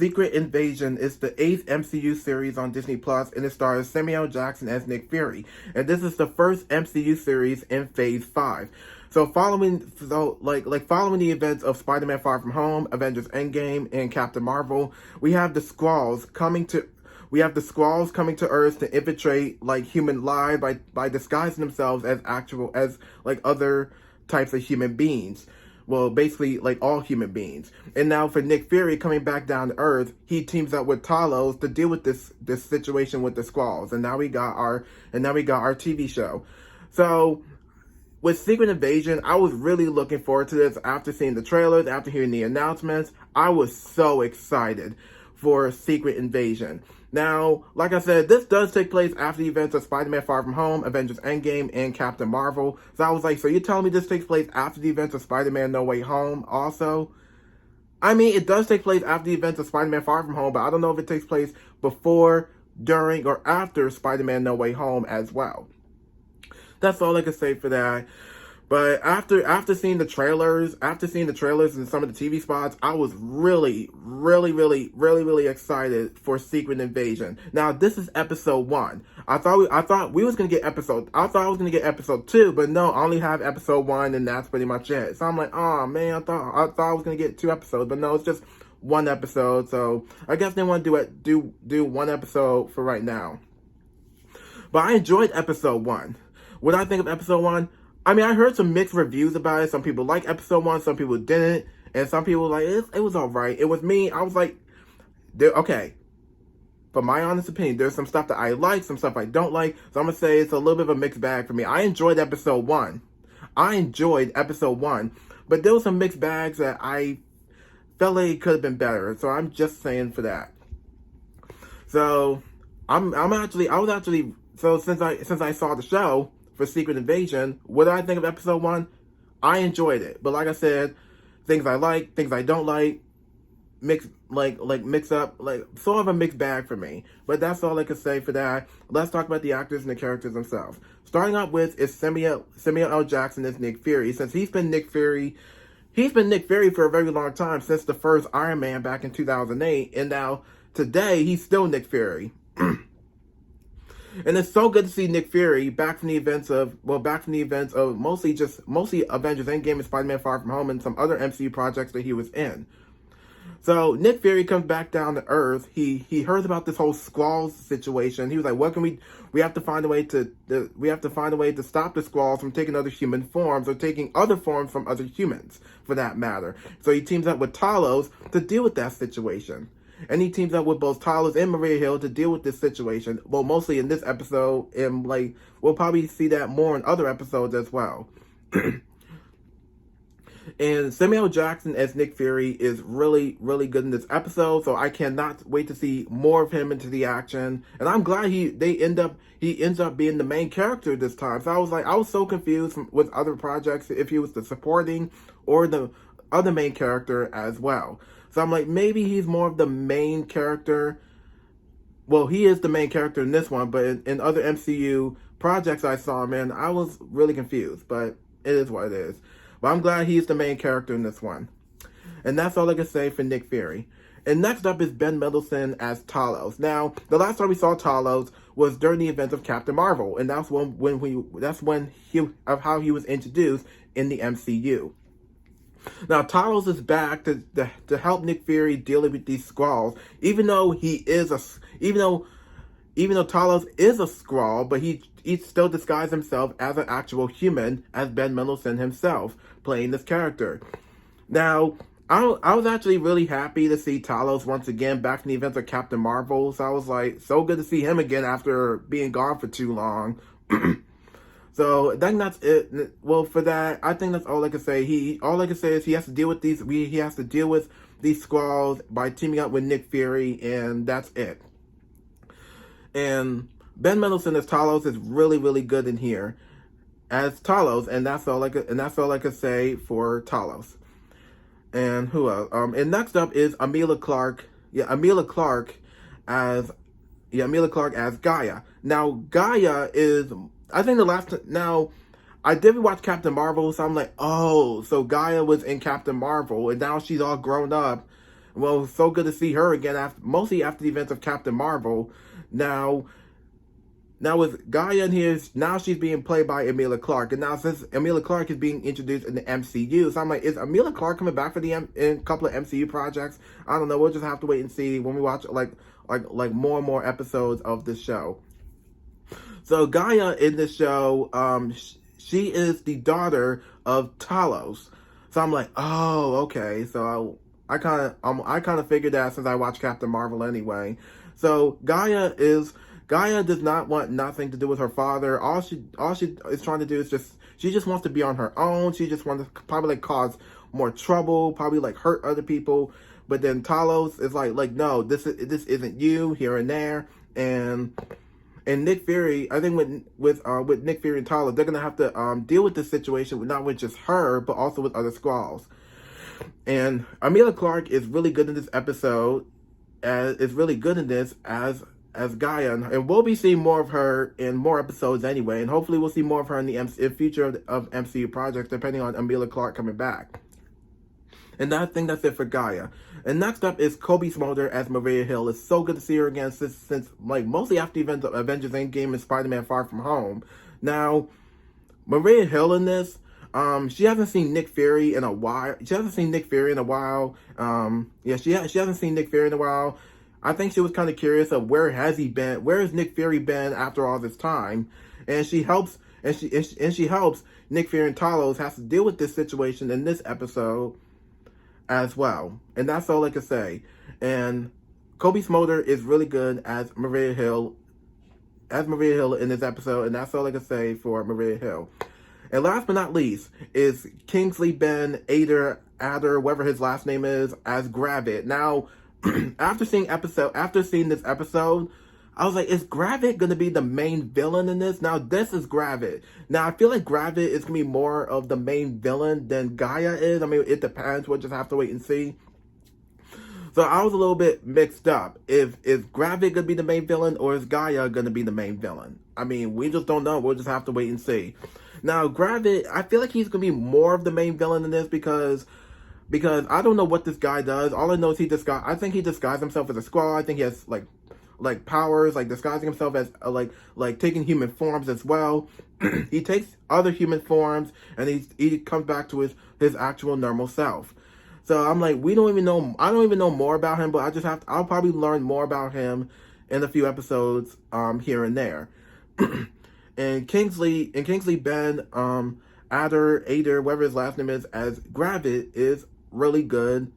Secret Invasion is the 8th MCU series on Disney Plus, and it stars Samuel Jackson as Nick Fury. And this is the first MCU series in Phase 5. So following the events of Spider-Man Far From Home, Avengers Endgame, and Captain Marvel, we have the Skrulls coming to Earth to infiltrate human lives by disguising themselves as other types of human beings. Well, basically all human beings. And now for Nick Fury coming back down to Earth, he teams up with Talos to deal with this situation with the Skrulls. And now we got our TV show. So with Secret Invasion, I was really looking forward to this after seeing the trailers, after hearing the announcements. I was so excited for Secret Invasion. Now, like I said, this does take place after the events of Spider-Man Far From Home, Avengers Endgame, and Captain Marvel. So I was like, so you're telling me this takes place after the events of Spider-Man No Way Home also? I mean, it does take place after the events of Spider-Man Far From Home, but I don't know if it takes place before, during, or after Spider-Man No Way Home as well. That's all I can say for that. But after seeing the trailers and some of the TV spots, I was really excited for Secret Invasion. Now this is episode 1. I thought I was gonna get episode 2, but no, I only have episode 1, and that's pretty much it. So I'm like, oh man, I thought I was gonna get 2 episodes, but no, it's just 1 episode. So I guess they want to do 1 episode for right now. But I enjoyed episode 1. What did I think of episode 1? I mean, I heard some mixed reviews about it. Some people like episode 1, some people didn't, and some people were like, it was alright. It was me, I was like, okay. But my honest opinion, there's some stuff that I like, some stuff I don't like, so I'm gonna say it's a little bit of a mixed bag for me. I enjoyed episode 1, but there was some mixed bags that I felt like it could have been better, so I'm just saying for that. So, since I saw the show, for Secret Invasion, what did I think of episode 1? I enjoyed it. But like I said, things I like, things I don't like, mix up, sort of a mixed bag for me. But that's all I can say for that. Let's talk about the actors and the characters themselves. Starting out with is Samuel L. Jackson as Nick Fury. Since he's been Nick Fury for a very long time, since the first Iron Man back in 2008, and now today he's still Nick Fury. And it's so good to see Nick Fury back from the events of mostly Avengers Endgame and Spider-Man Far From Home and some other MCU projects that he was in. So Nick Fury comes back down to Earth. He heard about this whole Skrulls situation. He was like, "What can we have to find a way to stop the Skrulls from taking other human forms or taking other forms from other humans, for that matter." So he teams up with Talos to deal with that situation. And he teams up with both Talos and Maria Hill to deal with this situation. Well, mostly in this episode, and we'll probably see that more in other episodes as well. And Samuel Jackson as Nick Fury is really good in this episode, so I cannot wait to see more of him into the action. And I'm glad he ends up being the main character this time. So I was so confused with other projects if he was the supporting or the other main character as well. So I'm like, maybe he's more of the main character. Well, he is the main character in this one, but in other MCU projects I saw him in, I was really confused. But it is what it is. But I'm glad he's the main character in this one. And that's all I can say for Nick Fury. And next up is Ben Mendelsohn as Talos. Now, the last time we saw Talos was during the events of Captain Marvel, and that's how he was introduced in the MCU. Now, Talos is back to help Nick Fury deal with these Skrulls, even though Talos is a Skrull, but he still disguised himself as an actual human, as Ben Mendelsohn himself, playing this character. Now, I was actually really happy to see Talos once again back in the events of Captain Marvel, so I was like, so good to see him again after being gone for too long. So I think that's it. Well, for that, I think that's all I can say. All I can say is he has to deal with these Skrulls by teaming up with Nick Fury, and that's it. And Ben Mendelsohn as Talos is really good in here as Talos, and that's all I could say for Talos. And who else? And next up is Emilia Clarke. Emilia Clarke as Gaia. Now Gaia is, I think now I did watch Captain Marvel, so I'm like, oh, so Gaia was in Captain Marvel, and now she's all grown up. Well, so good to see her again, mostly after the events of Captain Marvel. Now, now with Gaia in here, now she's being played by Emilia Clarke, and now since Emilia Clarke is being introduced in the MCU, so I'm like, is Emilia Clarke coming back for in a couple of MCU projects? I don't know. We'll just have to wait and see when we watch like more and more episodes of this show. So Gaia in this show, she is the daughter of Talos. So I'm like, oh, okay. So I kind of figured that since I watched Captain Marvel anyway. So Gaia does not want nothing to do with her father. All she is trying to do is she just wants to be on her own. She just wants to probably cause more trouble, probably hurt other people. But then Talos is like no, this isn't you, here and there. And Nick Fury, I think with Nick Fury and Talos, they're gonna have to deal with this situation, not with just her, but also with other Skrulls. And Emilia Clarke is really good in this episode. Is really good in this as Gaia, and we'll be seeing more of her in more episodes anyway. And hopefully, we'll see more of her in the future of MCU projects, depending on Emilia Clarke coming back. And I think that's it for Gaia. And next up is Kobe Smolder as Maria Hill. It's so good to see her again since mostly after the events of Avengers Endgame and Spider-Man Far From Home. Now, Maria Hill in this, she hasn't seen Nick Fury in a while. She hasn't seen Nick Fury in a while. She hasn't seen Nick Fury in a while. I think she was kind of curious of where has he been? Where has Nick Fury been after all this time? And she helps Nick Fury and Talos has to deal with this situation in this episode as well. And that's all I can say. And Kobe Smolder is really good as Maria Hill in this episode, and that's all I can say for Maria Hill. And last but not least is Kingsley Ben Adder, whatever his last name is, as Gravit. Now, after seeing this episode, I was like, is Gravit going to be the main villain in this? Now, this is Gravit. Now, I feel like Gravit is going to be more of the main villain than Gaia is. I mean, it depends. We'll just have to wait and see. So I was a little bit mixed up. Is Gravit going to be the main villain, or is Gaia going to be the main villain? I mean, we just don't know. We'll just have to wait and see. Now, Gravit, I feel like he's going to be more of the main villain in this because I don't know what this guy does. All I know is I think he disguised himself as a Skrull. I think he has like powers, like disguising himself as like taking human forms as well. He takes other human forms and he comes back to his actual normal self. So I'm like, I don't even know more about him, but I'll probably learn more about him in a few episodes here and there. and Kingsley Ben Adder, whatever his last name is, as Gravit is really good.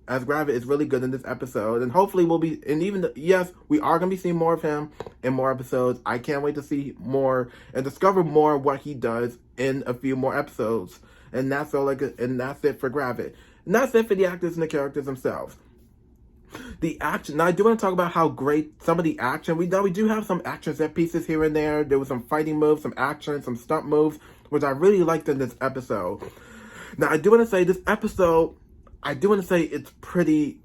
As Gravit is really good in this episode, and hopefully we are going to be seeing more of him in more episodes. I can't wait to see more and discover more of what he does in a few more episodes. And that's and that's it for Gravit. And that's it for the actors and the characters themselves. The action. Now, I do want to talk about how great some of the action. We do have some action set pieces here and there. There was some fighting moves, some action, some stunt moves, which I really liked in this episode. Now, I do want to say this episode. It's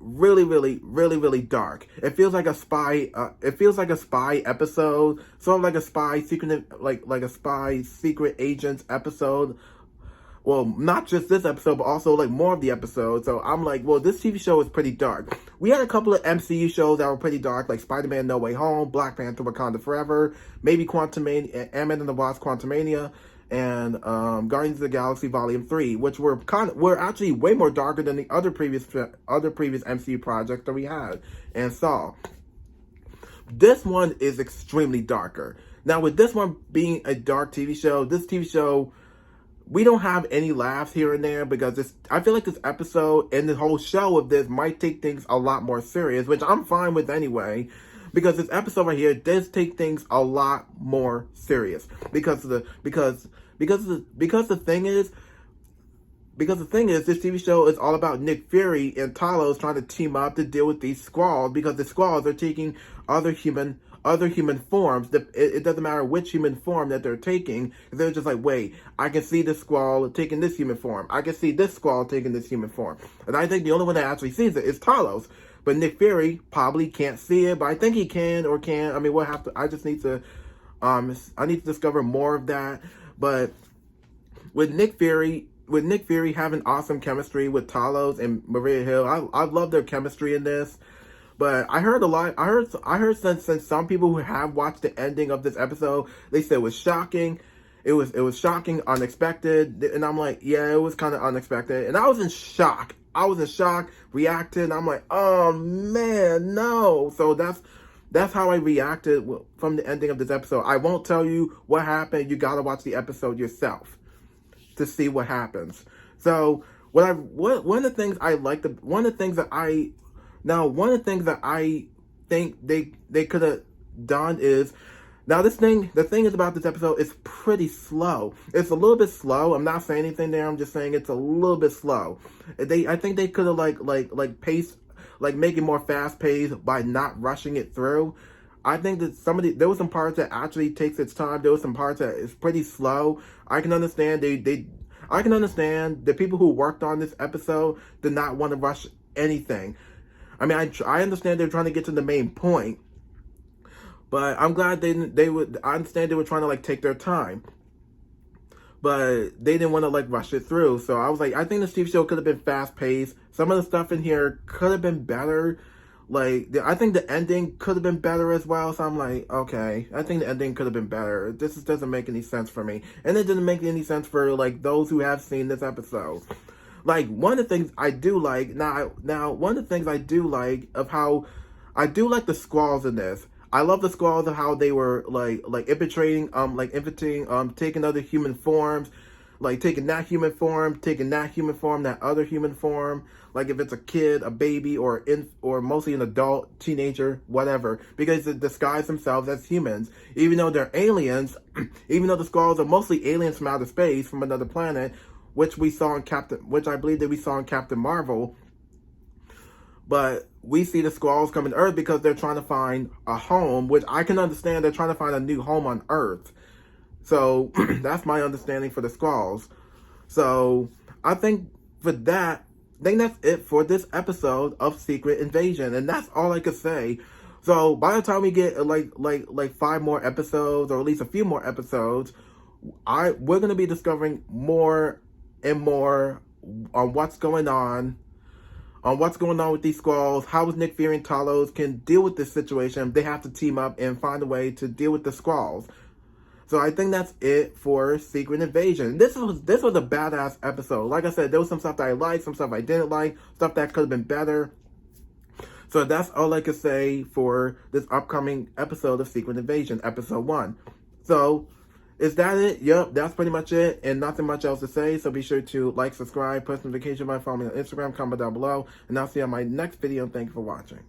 really dark. It feels like a spy. It feels like a spy episode, sort of like a spy secret agents episode. Well, not just this episode, but also more of the episode. So I'm like, well, this TV show is pretty dark. We had a couple of MCU shows that were pretty dark, like Spider-Man: No Way Home, Black Panther: Wakanda Forever, maybe Quantumania, Ant-Man and the Wasp: Quantumania, and Guardians of the Galaxy Volume 3, which were actually way more darker than the other previous MCU projects that we had and saw. This one is extremely darker. Now, with this one being a dark TV show, this TV show, we don't have any laughs here and there because I feel like this episode and the whole show of this might take things a lot more serious, which I'm fine with anyway. Because this episode right here does take things a lot more serious. Because the thing is, this TV show is all about Nick Fury and Talos trying to team up to deal with these Skrulls, because the Skrulls are taking other human forms. It doesn't matter which human form that they're taking. They're just like, wait, I can see this Skrull taking this human form. I can see this Skrull taking this human form. And I think the only one that actually sees it is Talos. But Nick Fury probably can't see it, but I think he can or can't. I mean, I just need to, I need to discover more of that. But with Nick Fury, with Nick Fury having awesome chemistry with Talos and Maria Hill. I love their chemistry in this. But I heard a lot. I heard since some people who have watched the ending of this episode, they said it was shocking. It was shocking, unexpected, and I'm like, yeah, it was kind of unexpected, and I was in shock. Reacted, and I'm like, oh man, no. So that's how I reacted from the ending of this episode. I won't tell you what happened. You gotta watch the episode yourself to see what happens. So one of the things I like, one of the things that I think they could have done is, now the thing is about this episode, it's pretty slow. It's a little bit slow. I'm not saying anything there. I'm just saying it's a little bit slow. I think they could have like paced, like make it more fast paced by not rushing it through. I think that there was some parts that actually takes its time. There was some parts that is pretty slow. I can understand I can understand the people who worked on this episode did not want to rush anything. I mean, I understand they're trying to get to the main point, but I'm glad I understand they were trying to like take their time, but they didn't want to like rush it through. So I was like, I think the TV show could have been fast paced. Some of the stuff in here could have been better. Like, I think the ending could have been better as well. So I'm like, okay, I think the ending could have been better. This just doesn't make any sense for me. And it didn't make any sense for like those who have seen this episode. Like, one of the things I do like, one of the things I do like of how, I do like the Skrulls in this. I love the Skrulls of how they were like infiltrating, taking other human forms, like taking that human form, that other human form, like if it's a kid, a baby, or mostly an adult, teenager, whatever, because they disguise themselves as humans, even though they're aliens, even though the Skrulls are mostly aliens from outer space, from another planet, which I believe that we saw in Captain Marvel. But we see the Skrulls come to Earth because they're trying to find a home, which I can understand. They're trying to find a new home on Earth. So that's my understanding for the Skrulls. So I think that's it for this episode of Secret Invasion, and that's all I could say. So by the time we get like 5 more episodes, or at least a few more episodes, we're gonna be discovering more and more on what's going on with these Skrulls, how Nick Fury and Talos can deal with this situation. They have to team up and find a way to deal with the Skrulls. So I think that's it for Secret Invasion. This was a badass episode. Like I said, there was some stuff that I liked, some stuff I didn't like, stuff that could have been better. So that's all I could say for this upcoming episode of Secret Invasion, episode 1. So, is that it? Yep, that's pretty much it, and nothing much else to say. So be sure to like, subscribe, post notification by, follow me on Instagram, comment down below, and I'll see you on my next video. Thank you for watching.